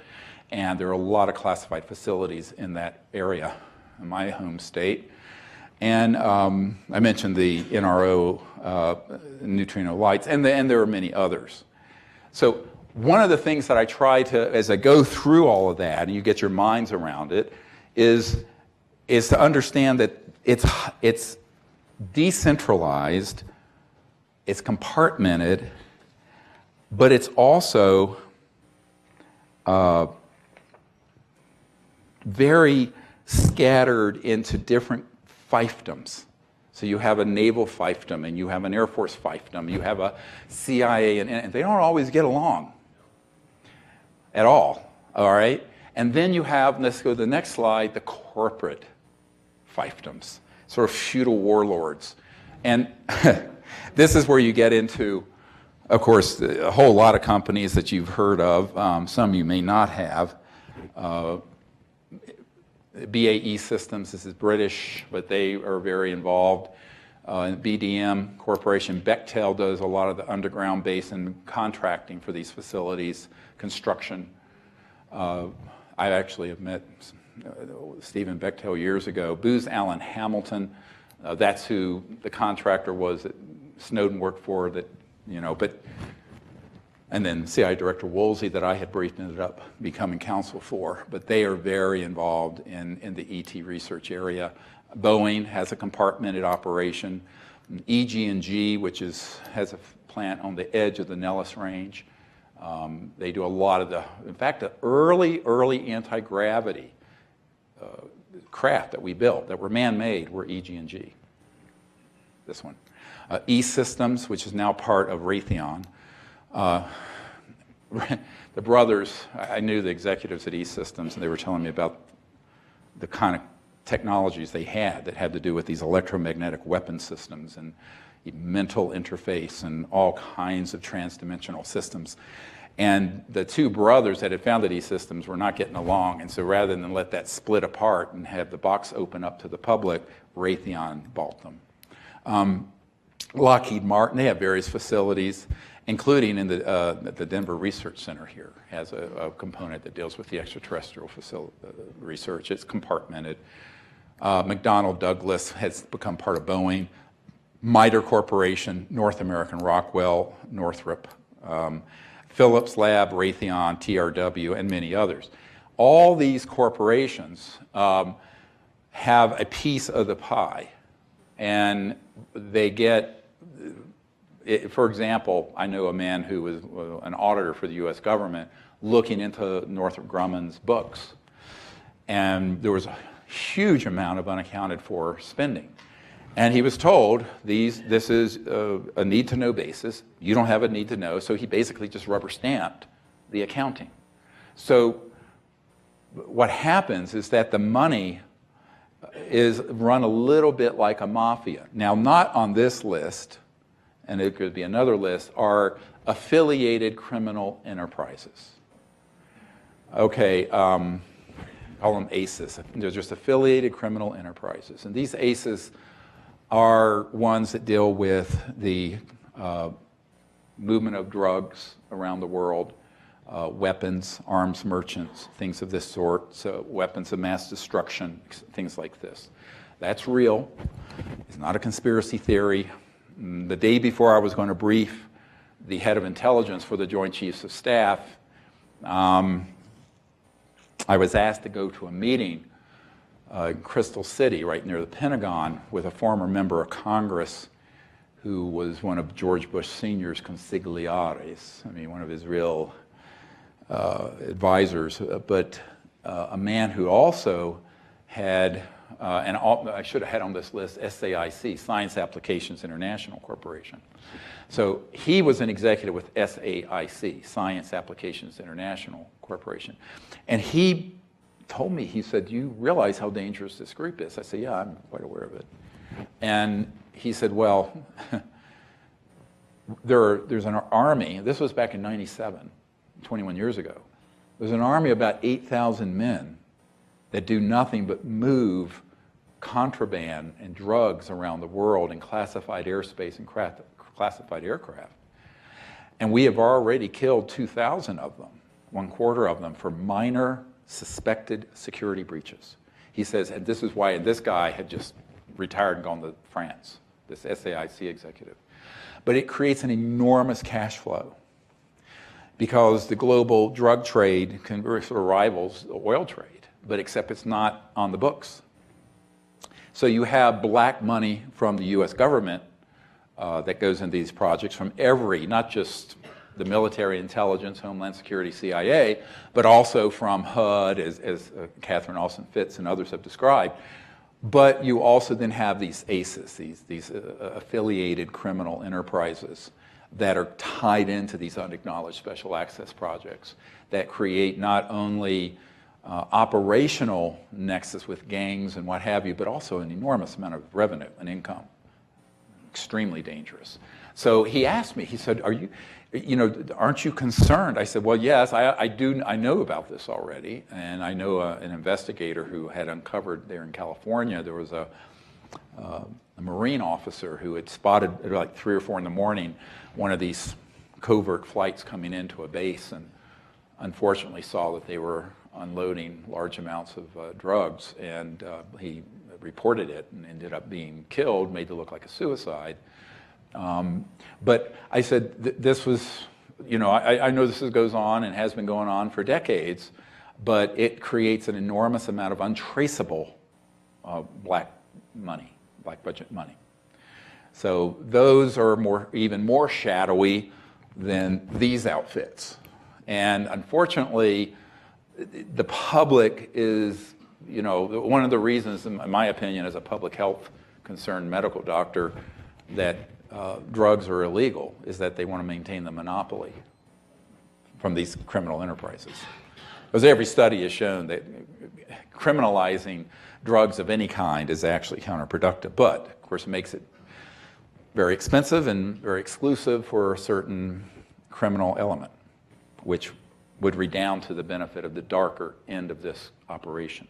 And there are a lot of classified facilities in that area, in my home state. And I mentioned the NRO neutrino lights, and there are many others. So one of the things that I try to, as I go through all of that, and you get your minds around it, is is to understand that it's decentralized, it's compartmented, but it's also very scattered into different fiefdoms. So you have a naval fiefdom, and you have an Air Force fiefdom, you have a CIA, and they don't always get along at all right? And then you have, let's go to the next slide, the corporate fiefdoms, sort of feudal warlords. And this is where you get into, of course, a whole lot of companies that you've heard of, some you may not have. BAE Systems, this is British, but they are very involved. BDM Corporation, Bechtel does a lot of the underground basin contracting for these facilities, construction. I actually have met Stephen Bechtel years ago. Booz Allen Hamilton, that's who the contractor was that Snowden worked for, that, you know, but, and then CIA Director Woolsey that I had briefed ended up becoming counsel for, but they are very involved in the ET research area. Boeing has a compartmented operation. EG&G, which has a plant on the edge of the Nellis Range. They do a lot of in fact, the early anti-gravity craft that we built that were man-made were EG&G. This one. E-Systems, which is now part of Raytheon. The brothers, I knew the executives at E-Systems, and they were telling me about the kind of technologies they had that had to do with these electromagnetic weapon systems and mental interface and all kinds of transdimensional systems. And the two brothers that had founded E-Systems were not getting along, and so rather than let that split apart and have the box open up to the public, Raytheon bought them. Lockheed Martin, they have various facilities, including in the Denver Research Center here, has a component that deals with the extraterrestrial research. It's compartmented. McDonnell Douglas has become part of Boeing. MITRE Corporation, North American Rockwell, Northrop, Phillips Lab, Raytheon, TRW, and many others. All these corporations have a piece of the pie, and they get, for example, I know a man who was an auditor for the US government looking into Northrop Grumman's books, and there was a huge amount of unaccounted for spending. And he was told, this is a need-to-know basis. You don't have a need-to-know, so he basically just rubber-stamped the accounting. So what happens is that the money is run a little bit like a mafia. Now, not on this list, and it could be another list, are affiliated criminal enterprises. Okay, call them ACEs. They're just affiliated criminal enterprises. And these ACEs are ones that deal with the movement of drugs around the world, weapons, arms merchants, things of this sort, so weapons of mass destruction, things like this. That's real. It's not a conspiracy theory. The day before I was going to brief the head of intelligence for the Joint Chiefs of Staff, I was asked to go to a meeting in Crystal City, right near the Pentagon, with a former member of Congress who was one of George Bush Sr.'s consigliares, I mean, one of his real advisors, but a man who also had, I should have had on this list, SAIC, Science Applications International Corporation. So he was an executive with SAIC, Science Applications International Corporation. And he told me, he said, "Do you realize how dangerous this group is?" I said, "Yeah, I'm quite aware of it." And he said, "Well, there's an army," this was back in '97, 21 years ago. There's an army of about 8,000 men that do nothing but move contraband and drugs around the world in classified airspace and classified aircraft. And we have already killed 2,000 of them, 1/4 of them, for minor suspected security breaches. He says, and this is why this guy had just retired and gone to France, this SAIC executive. But it creates an enormous cash flow because the global drug trade sort of rivals the oil trade, but except it's not on the books. So you have black money from the US government that goes into these projects from every, not just the military intelligence, Homeland Security, CIA, but also from HUD, as Catherine Austin Fitts and others have described. But you also then have these ACEs, these affiliated criminal enterprises that are tied into these unacknowledged special access projects that create not only operational nexus with gangs and what have you, but also an enormous amount of revenue and income. Extremely dangerous. So he asked me, he said, aren't you concerned? I said, well, yes, I know about this already, and I know an investigator who had uncovered there in California, there was a Marine officer who had spotted at like 3 or 4 in the morning one of these covert flights coming into a base, and unfortunately saw that they were unloading large amounts of drugs, and he reported it and ended up being killed, made to look like a suicide. But I said, this was, I know this goes on and has been going on for decades, but it creates an enormous amount of untraceable black money, black budget money. So those are even more shadowy than these outfits. And unfortunately, the public is, one of the reasons, in my opinion, as a public health concerned medical doctor, that drugs are illegal is that they want to maintain the monopoly from these criminal enterprises. Because every study has shown that criminalizing drugs of any kind is actually counterproductive, but of course it makes it very expensive and very exclusive for a certain criminal element, which would redound to the benefit of the darker end of this operation.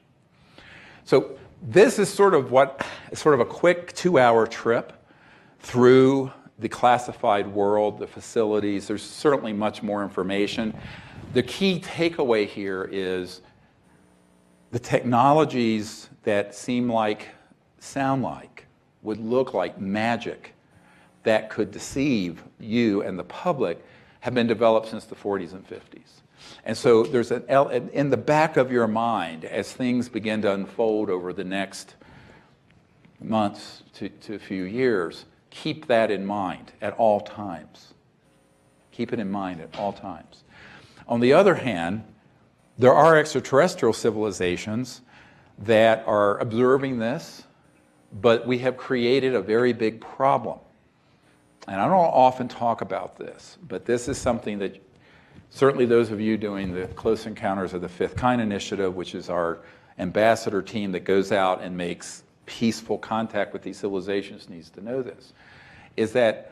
So this is sort of a quick 2-hour trip through the classified world, the facilities. There's certainly much more information. The key takeaway here is the technologies that sound like, would look like magic that could deceive you and the public have been developed since the 40s and 50s. And so there's in the back of your mind, as things begin to unfold over the next months to a few years, keep that in mind at all times. Keep it in mind at all times. On the other hand, there are extraterrestrial civilizations that are observing this, but we have created a very big problem. And I don't often talk about this, but this is something that certainly those of you doing the Close Encounters of the Fifth Kind initiative, which is our ambassador team that goes out and makes peaceful contact with these civilizations, needs to know this, is that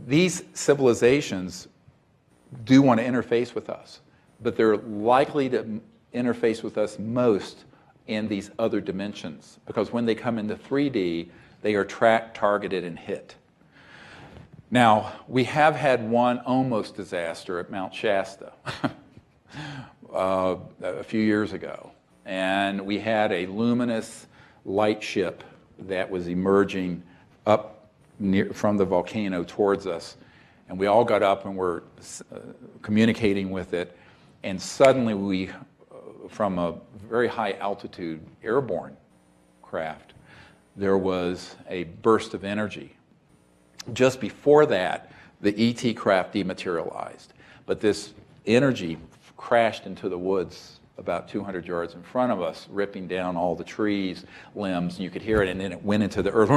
these civilizations do want to interface with us, but they're likely to interface with us most in these other dimensions, because when they come into 3D, they are tracked, targeted, and hit. Now, we have had one almost disaster at Mount Shasta a few years ago, and we had a luminous light ship that was emerging up from the volcano towards us, and we all got up and were communicating with it, and suddenly we, from a very high altitude airborne craft, there was a burst of energy. Just before that, the ET craft dematerialized, but this energy crashed into the woods about 200 yards in front of us, ripping down all the trees, limbs, and you could hear it, and then it went into the earth,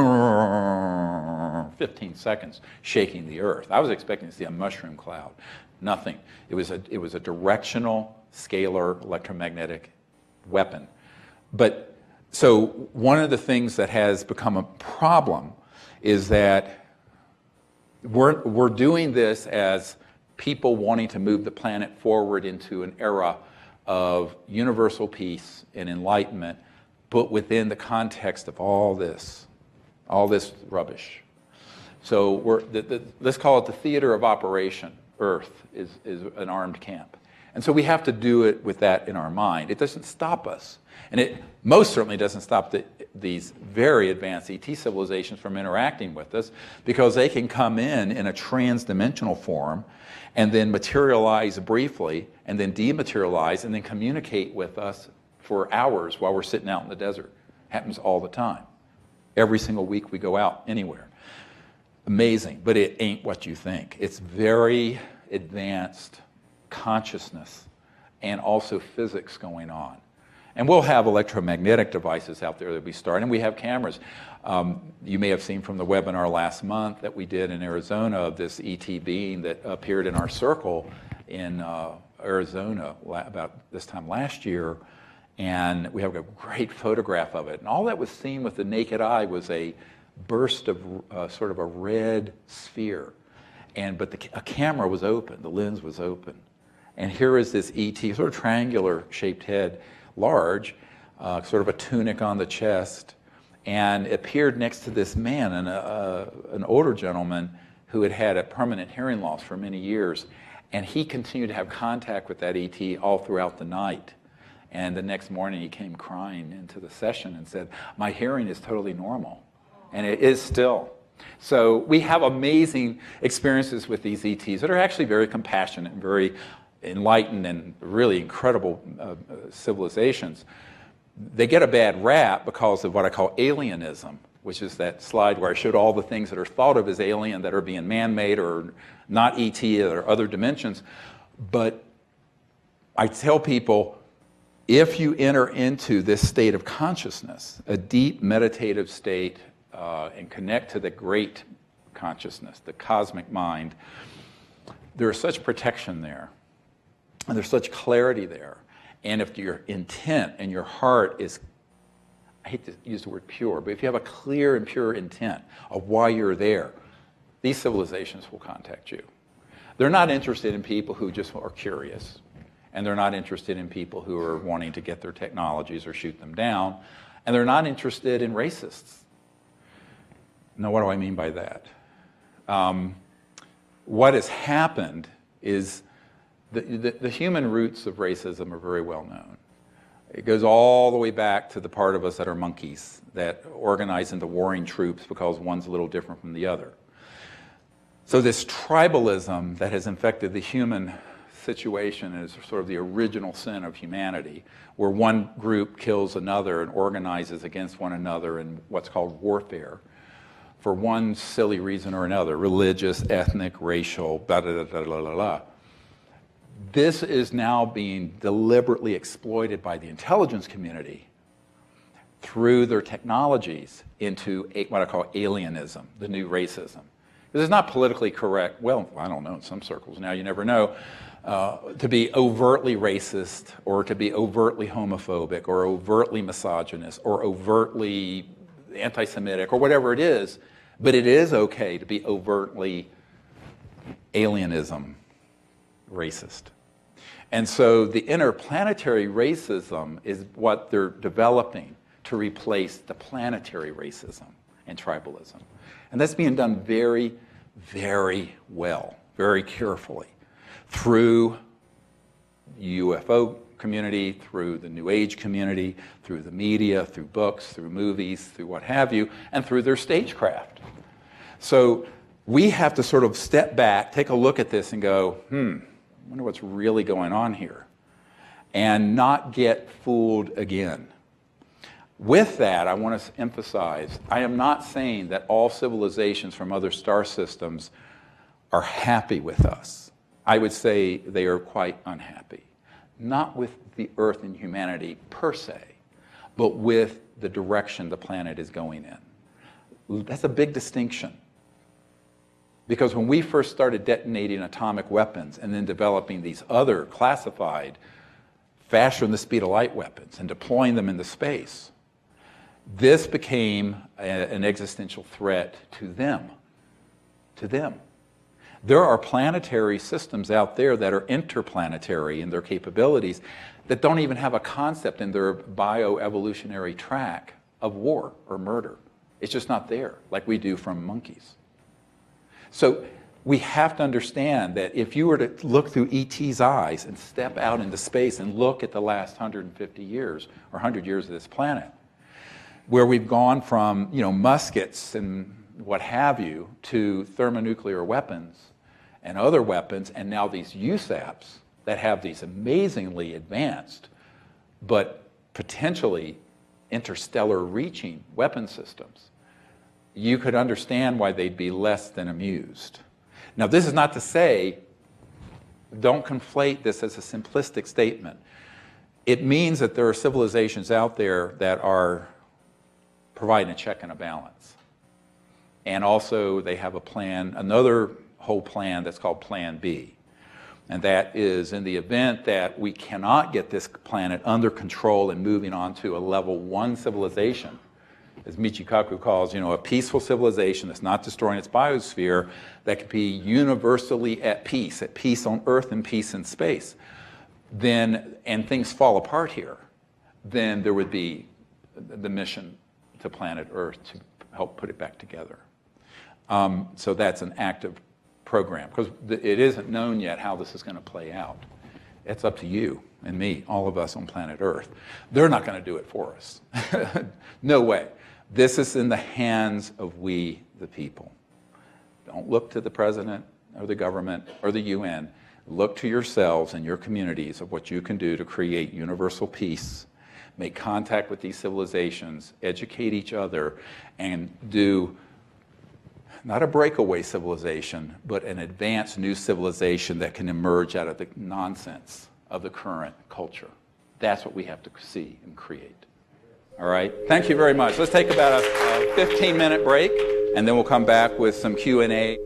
15 seconds, shaking the earth. I was expecting to see a mushroom cloud. Nothing. It was a directional, scalar electromagnetic weapon. But so one of the things that has become a problem is that we're doing this as people wanting to move the planet forward into an era of universal peace and enlightenment, but within the context of all this rubbish. So let's call it the theater of operation. Earth is an armed camp. And so we have to do it with that in our mind. It doesn't stop us. And it most certainly doesn't stop these very advanced ET civilizations from interacting with us, because they can come in a trans-dimensional form and then materialize briefly and then dematerialize and then communicate with us for hours while we're sitting out in the desert Happens all the time. Every single week we go out anywhere. Amazing, but it ain't what you think. It's very advanced consciousness and also physics going on. And we'll have electromagnetic devices out there that we start, and we have cameras. You may have seen from the webinar last month that we did in Arizona of this ET being that appeared in our circle in Arizona about this time last year, and we have a great photograph of it. And all that was seen with the naked eye was a burst of sort of a red sphere. But a camera was open, the lens was open. And here is this ET, sort of triangular shaped head, large, sort of a tunic on the chest, and appeared next to this man, an older gentleman who had had a permanent hearing loss for many years. And he continued to have contact with that ET all throughout the night. And the next morning he came crying into the session and said, "My hearing is totally normal." And it is still. So we have amazing experiences with these ETs that are actually very compassionate and very enlightened and really incredible civilizations. They get a bad rap because of what I call alienism, which is that slide where I showed all the things that are thought of as alien that are being man-made or not ET or other dimensions. But I tell people, if you enter into this state of consciousness, a deep meditative state, and connect to the great consciousness, the cosmic mind, there is such protection there, and there's such clarity there. And if your intent and your heart is, I hate to use the word pure, but if you have a clear and pure intent of why you're there, these civilizations will contact you. They're not interested in people who just are curious, and they're not interested in people who are wanting to get their technologies or shoot them down, and they're not interested in racists. Now, what do I mean by that? What has happened is the human roots of racism are very well known. It goes all the way back to the part of us that are monkeys, that organize into warring troops because one's a little different from the other. So this tribalism that has infected the human situation is sort of the original sin of humanity, where one group kills another and organizes against one another in what's called warfare, for one silly reason or another, religious, ethnic, racial, blah, blah, blah, blah, blah, blah. This is now being deliberately exploited by the intelligence community through their technologies into what I call alienism, the new racism. This is not politically correct, well, I don't know, in some circles now, you never know, to be overtly racist or to be overtly homophobic or overtly misogynist or overtly anti-Semitic or whatever it is, but it is okay to be overtly alienism racist. And so the interplanetary racism is what they're developing to replace the planetary racism and tribalism. And that's being done very, very well, very carefully through the UFO community, through the New Age community, through the media, through books, through movies, through what have you, and through their stagecraft. So we have to sort of step back, take a look at this and go, I wonder what's really going on here, and not get fooled again. With that, I want to emphasize, I am not saying that all civilizations from other star systems are happy with us. I would say they are quite unhappy. Not with the Earth and humanity per se, but with the direction the planet is going in. That's a big distinction. Because when we first started detonating atomic weapons and then developing these other classified, faster than the speed of light weapons and deploying them into space, this became an existential threat to them. To them. There are planetary systems out there that are interplanetary in their capabilities that don't even have a concept in their bioevolutionary track of war or murder. It's just not there, like we do from monkeys. So we have to understand that if you were to look through ET's eyes and step out into space and look at the last 150 years or 100 years of this planet, where we've gone from, muskets and what have you to thermonuclear weapons and other weapons, and now these USAPs that have these amazingly advanced but potentially interstellar reaching weapon systems, you could understand why they'd be less than amused. Now, this is not to say, don't conflate this as a simplistic statement. It means that there are civilizations out there that are providing a check and a balance. And also they have a plan, another whole plan that's called Plan B. And that is in the event that we cannot get this planet under control and moving on to a level 1 civilization, as Michikaku calls, a peaceful civilization that's not destroying its biosphere, that could be universally at peace on Earth and peace in space, then, and things fall apart here, then there would be the mission to planet Earth to help put it back together. So that's an active program, because it isn't known yet how this is going to play out. It's up to you and me, all of us on planet Earth. They're not going to do it for us. No way. This is in the hands of we, the people. Don't look to the president or the government or the UN. Look to yourselves and your communities of what you can do to create universal peace, make contact with these civilizations, educate each other, and do not a breakaway civilization, but an advanced new civilization that can emerge out of the nonsense of the current culture. That's what we have to see and create. All right, thank you very much. Let's take about a 15-minute break, and then we'll come back with some Q&A.